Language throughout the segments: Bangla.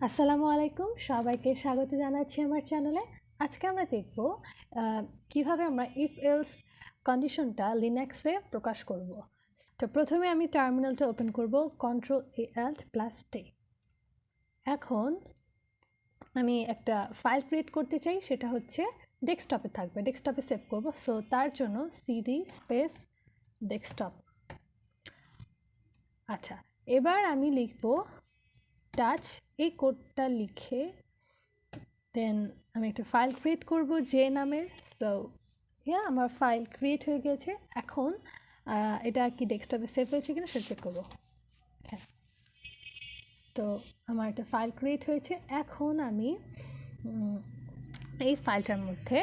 আসসালামু আলাইকুম, সবাইকে স্বাগত জানাচ্ছি আমার চ্যানেলে। আজকে আমরা দেখব কিভাবে আমরা ইফ এলস কন্ডিশনটা লিনাক্সে প্রকাশ করব। তো প্রথমে আমি টার্মিনালটা ওপেন করব, Ctrl+Alt+T। এখন আমি একটা ফাইল ক্রিয়েট করতে চাই, সেটা হচ্ছে ডেস্কটপে থাকবে, ডেস্কটপে সেভ করব। সো তার জন্য সিডি স্পেস ডেস্কটপ। আচ্ছা, এবার আমি লিখব টাচ, এই কোডটা লিখে দেন আমি একটা ফাইল ক্রিয়েট করব যে নামের। সো আমার ফাইল ক্রিয়েট হয়ে গেছে। এখন এটা কি ডেস্কটপে সেভ হয়েছে কিনা সেটা চেক করবো। হ্যাঁ, তো আমার একটা ফাইল ক্রিয়েট হয়েছে। এখন আমি এই ফাইলটার মধ্যে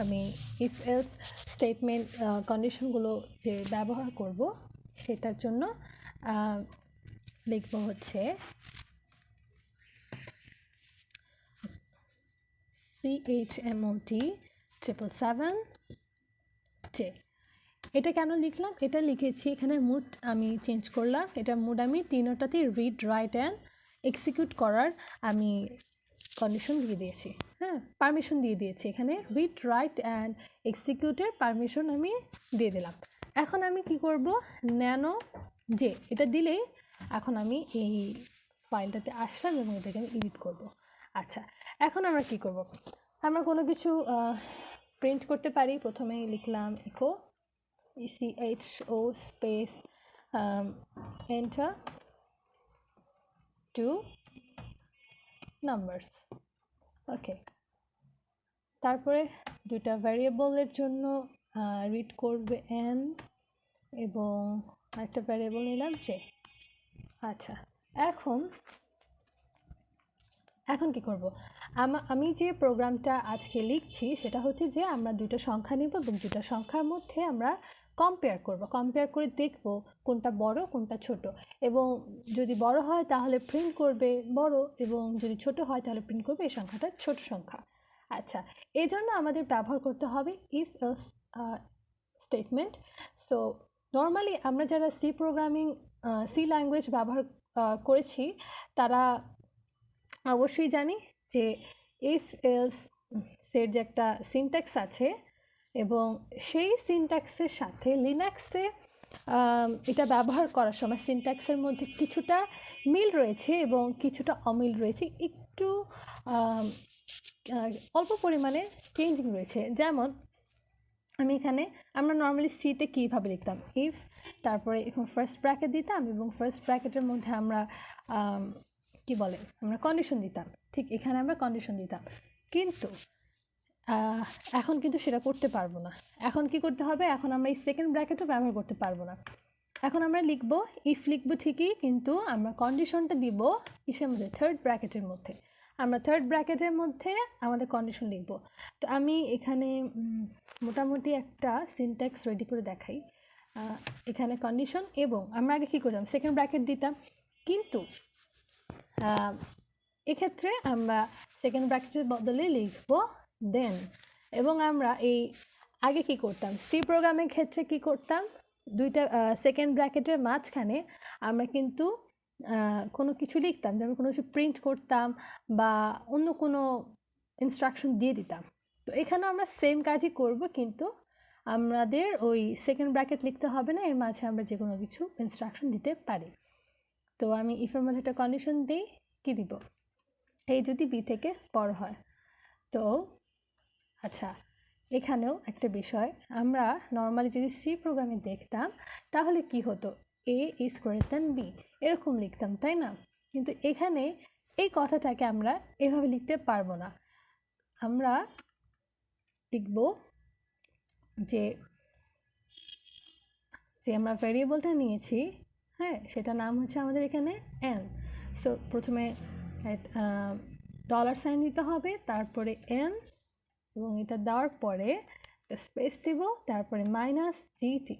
আমি ইফ এলস স্টেটমেন্ট কন্ডিশনগুলো যে ব্যবহার করব সেটার জন্য লিখব হচ্ছে chmod 777J। এটা কেন লিখলাম? এটা লিখেছি, এখানে মুড আমি চেঞ্জ করলাম। এটা মুড আমি তিনটাতেই রিড, রাইট অ্যান্ড এক্সিকিউট করার আমি কন্ডিশন দিয়ে দিয়েছি। হ্যাঁ, পারমিশন দিয়ে দিয়েছি। এখানে রিড, রাইট অ্যান্ড এক্সিকিউটের পারমিশন আমি দিয়ে দিলাম। এখন আমি কি করব, ন্যানো জে এটা দিলেই এখন আমি এই ফাইলটাতে আসলাম এবং এটাকে আমি এডিট করব। আচ্ছা, এখন আমরা কি করব? আমরা কোনো কিছু প্রিন্ট করতে পারি। প্রথমেই লিখলাম eco echo space enter 2 numbers। ওকে, তারপরে দুটা ভ্যারিয়েবলের জন্য রিড করবে n এবং একটা ভ্যারিয়েবল নিলাম j। আচ্ছা, এখন কি করব? আমি যে প্রোগ্রামটা আজকে লিখছি সেটা হচ্ছে যে আমরা দুটো সংখ্যা নিব এবং দুটো সংখ্যার মধ্যে আমরা কম্পেয়ার করব। কম্পেয়ার করে দেখব কোনটা বড় কোনটা ছোট, এবং যদি বড় হয় তাহলে প্রিন্ট করবে বড়, এবং যদি ছোট হয় তাহলে প্রিন্ট করবে এই সংখ্যাটা ছোট সংখ্যা। আচ্ছা, এই জন্য আমাদের ব্যবহার করতে হবে if else statement. So normally আমরা যারা সি প্রোগ্রামিং, সি ল্যাঙ্গুয়েজ ব্যবহার করেছি তারা অবশ্যই জানি যে ইফ এলস এর যে একটা সিনট্যাক্স আছে, এবং সেই সিনট্যাক্সের সাথে লিনাক্সে এটা ব্যবহার করার সময় সিনট্যাক্সের মধ্যে কিছুটা মিল রয়েছে এবং কিছুটা অমিল রয়েছে, একটু অল্প পরিমাণে চেঞ্জিং রয়েছে। যেমন আমরা নর্মালি সিতে কীভাবে লিখতাম, ইফ তারপরে এখন ফার্স্ট ব্র্যাকেট দিতাম এবং ফার্স্ট ব্র্যাকেটের মধ্যে আমরা আমরা কন্ডিশন দিতাম। ঠিক এখানে আমরা কন্ডিশন দিতাম, কিন্তু এখন কিন্তু সেটা করতে পারবো না। এখন কি করতে হবে? এখন আমরা এই সেকেন্ড ব্র্যাকেটও ব্যবহার করতে পারবো না। এখন আমরা লিখবো ইফ লিখবো ঠিকই, কিন্তু আমরা কন্ডিশনটা দিব কিসের মধ্যে? থার্ড ব্র্যাকেটের মধ্যে। আমরা থার্ড ব্র্যাকেটের মধ্যে আমাদের কন্ডিশন লিখব। তো আমি এখানে মোটামুটি একটা সিনট্যাক্স রেডি করে দেখাই। এখানে কন্ডিশন, এবং আমরা আগে কী করতাম? সেকেন্ড ব্র্যাকেট দিতাম, কিন্তু এক্ষেত্রে আমরা সেকেন্ড ব্র্যাকেটের বদলে লিখব দেন। এবং আমরা এই আগে কি করতাম, সি প্রোগ্রামের ক্ষেত্রে কি করতাম, দুইটা সেকেন্ড ব্র্যাকেটের মাঝখানে আমরা কিন্তু কোনো কিছু লিখতাম, যেমন কোনো কিছু প্রিন্ট করতাম বা অন্য কোনো ইনস্ট্রাকশন দিয়ে দিতাম। তো এখানে আমরা সেম কাজই করব, কিন্তু আমাদের ওই সেকেন্ড ব্র্যাকেট লিখতে হবে না, এর মাঝে আমরা যে কোনো কিছু ইনস্ট্রাকশন দিতে পারি। তো আমি ইফের মধ্যে একটা কন্ডিশন দিই, কি দিব? এই যদি বি থেকে বড় হয়। তো আচ্ছা, এখানেও একটা বিষয়, আমরা নর্মালি যদি সি প্রোগ্রামে দেখতাম তাহলে কি হতো? এ ইজ গ্রেটার দ্যান বি এরকম লিখতাম, তাই না? কিন্তু এখানে এই কথাটাকে আমরা এভাবে লিখতে পারবো না। আমরা লিখব যে আমরা ভ্যারিয়েবলটা নিয়েছি, হ্যাঁ, সেটা নাম হচ্ছে আমাদের এখানে এন। সো প্রথমে ডলার সাইন দিতে হবে, তারপরে এন, এবং এটা দেওয়ার পরে স্পেস দেব, তারপরে মাইনাস জিটি।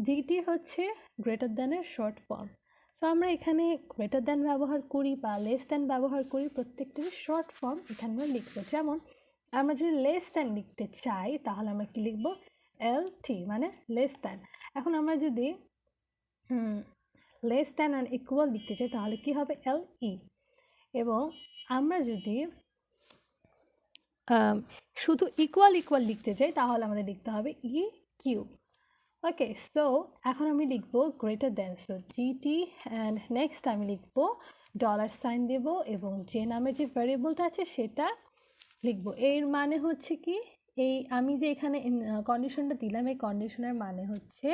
জিটি হচ্ছে গ্রেটার দ্যানের শর্ট ফর্ম। সো আমরা এখানে গ্রেটার দ্যান ব্যবহার করি বা লেস দ্যান ব্যবহার করি, প্রত্যেকটারই শর্ট ফর্ম এখানে আমরা লিখব। যেমন আমরা যদি লেস দ্যান লিখতে চাই তাহলে আমরা কি লিখব? এলটি, মানে লেস দ্যান। এখন আমরা যদি লেস দ্যান অ্যান্ড ইকুয়াল লিখতে চাই তাহলে কি হবে? এলই। এবং আমরা যদি শুধু ইকুয়াল ইকুয়াল লিখতে চাই তাহলে আমাদের লিখতে হবে ই কিউ। ওকে, সো এখন আমি লিখব greater than, so GT and next আমি লিখব ডলার সাইন দেব এবং যে নামের যে ভ্যারিয়েবলটা আছে সেটা লিখব। এর মানে হচ্ছে কি, এই আমি যে এখানে কন্ডিশনটা দিলাম এই কন্ডিশনের মানে হচ্ছে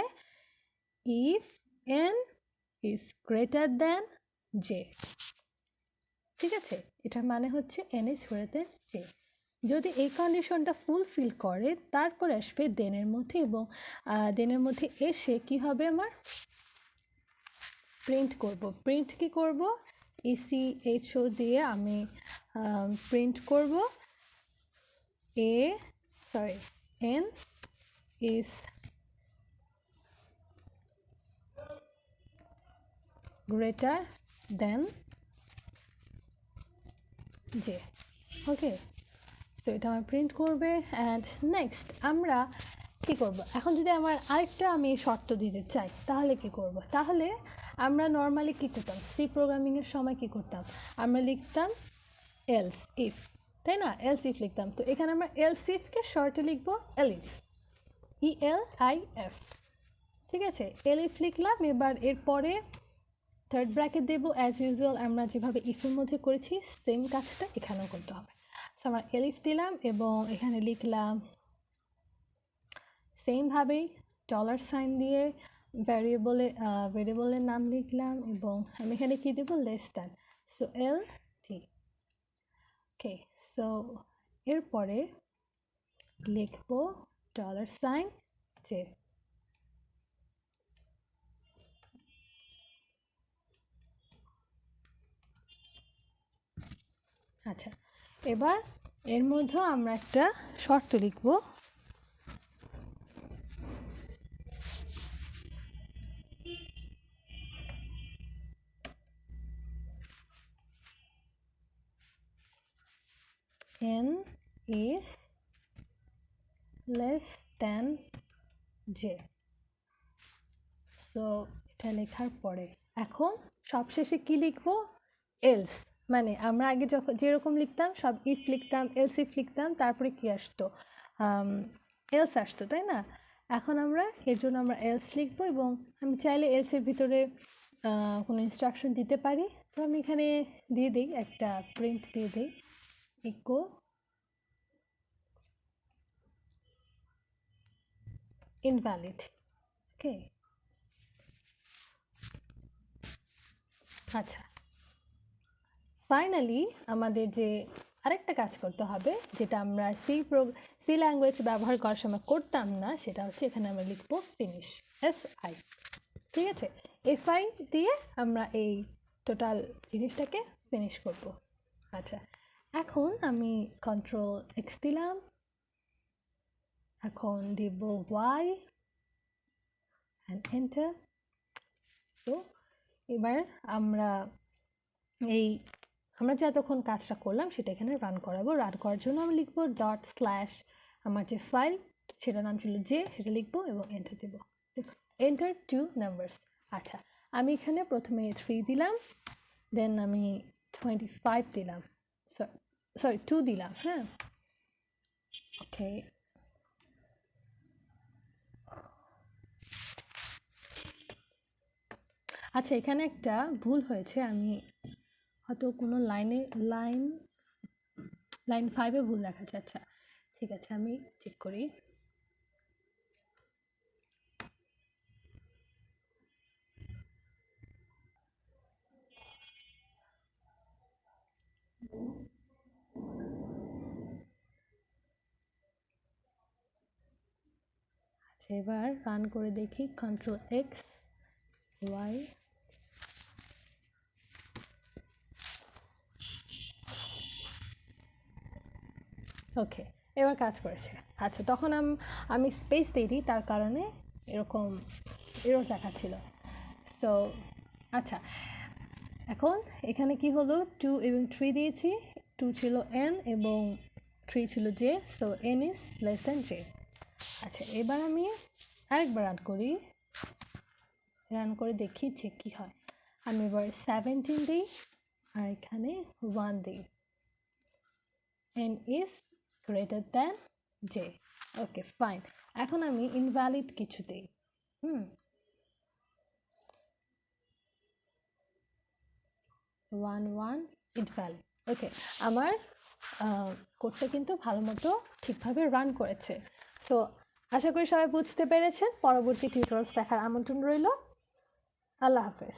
if N is greater than J. ঠিক আছে, এটার মানে হচ্ছে N is greater than J. যদি এই কন্ডিশনটা ফুলফিল করে তারপর আসবে দেনের মধ্যে, এবং দেনের মধ্যে এসে কি হবে, আমার প্রিন্ট করব। প্রিন্ট কি করব, ইসিএইচও দিয়ে আমি প্রিন্ট করব n is greater than j. Okay, তো এটা আমার প্রিন্ট করবে। অ্যান্ড নেক্সট আমরা কি করব, এখন যদি আমার আরেকটা আমি শর্ত দিতে চাই তাহলে কি করব, তাহলে আমরা নর্মালি কি করতাম, সি প্রোগ্রামিংয়ের সময় কি করতাম, আমরা লিখতাম এলস ইফ, তাই না, এলস ইফ লিখতাম। তো এখানে আমরা এলস ইফকে শর্টে লিখবো এলিফ, ELIF। ঠিক আছে, এলিফ লিখলাম। এবার এরপরে থার্ড ব্র্যাকেট দেবো অ্যাজ ইউজুয়াল, আমরা যেভাবে ইফের মধ্যে করেছি সেম কাজটা এখানেও করতে হবে। সো আমরা এলিফ দিলাম এবং এখানে লিখলাম সেমভাবেই ডলার সাইন দিয়ে ভ্যারিয়েবলের নাম লিখলাম এবং আমি এখানে কী দেবো, লেস দ্যান, সো LT। ওকে, সো এরপরে লিখবো ডলার সাইন জে। আচ্ছা, এবার এর মধ্যে আমরা একটা শর্ত লিখবো, n is less than j। So এটা লেখার পরে এখন সবশেষে কি লিখবো, এলস। মানে আমরা আগে যখন যেরকম লিখতাম সব ইফ লিখতাম, এলস ইফ লিখতাম, তারপরে কি আসতো, এলস আসতো, তাই না। এখন আমরা এর জন্য আমরা এলস লিখবো এবং আমি চাইলে এলসের ভিতরে কোনো ইনস্ট্রাকশন দিতে পারি। তো আমি এখানে দিয়ে দিই, একটা প্রিন্ট দিয়ে দিই, ইকো ইনভ্যালিড। ওকে, আচ্ছা, ফাইনালি আমাদের যে আরেকটা কাজ করতে হবে, যেটা আমরা সি ল্যাঙ্গুয়েজ ব্যবহার করার সময় করতাম না, সেটা হচ্ছে এখানে আমরা লিখবো ফিনিশ, FI। ঠিক আছে, FI দিয়ে আমরা এই টোটাল জিনিসটাকে ফিনিশ করব। আচ্ছা, এখন আমি কন্ট্রোল X দিলাম, এখন দিব Y অ্যান্ড এন্টার। তো এবার আমরা আমরা যে এতক্ষণ কাজটা করলাম সেটা এখানে রান করাবো। রান করার জন্য আমি লিখবো ডট স্ল্যাশ আমার যে ফাইল সেটার নাম ছিল জে, সেটা লিখবো এবং এন্টার দেবো, এন্টার 2 নাম্বারস। আচ্ছা, আমি এখানে প্রথমে 3 দিলাম, দেন আমি 25 দিলাম, সরি 2 দিলাম, হ্যাঁ। ওকে, আচ্ছা এখানে একটা ভুল হয়েছে, আমি হয়তো কোনো লাইন 5-এ ভুল দেখাচ্ছে। আচ্ছা ঠিক আছে, আমি চেক করি। আচ্ছা, এবার রান করে দেখি, কন্ট্রোল X Y। ওকে, এবার কাজ করেছে। আচ্ছা, তখন আমি স্পেস দিই, তার কারণে এরকম এরর দেখাচ্ছিল। তো আচ্ছা, এখন এখানে কি হলো, 2 এবং 3 দিয়েছি, 2 ছিল n এবং 3 ছিল j, so n is less than j। আচ্ছা, এবার আমি আরেকবার রান করে দেখি যে কী হয়। আমি এবার 17 দিই, আর এখানে 1 দিই, n is greater than j। Okay fine. এখন আমি ইনভ্যালিড কিছু দিই। 1 1 ইনভ্যালিড। ওকে, আমার কোডটা কিন্তু ভালো মতো ঠিকভাবে রান করেছে। সো আশা করি সবাই বুঝতে পেরেছেন। পরবর্তী টিউটোরিয়ালস দেখার আমন্ত্রণ রইল। আল্লাহ হাফেজ।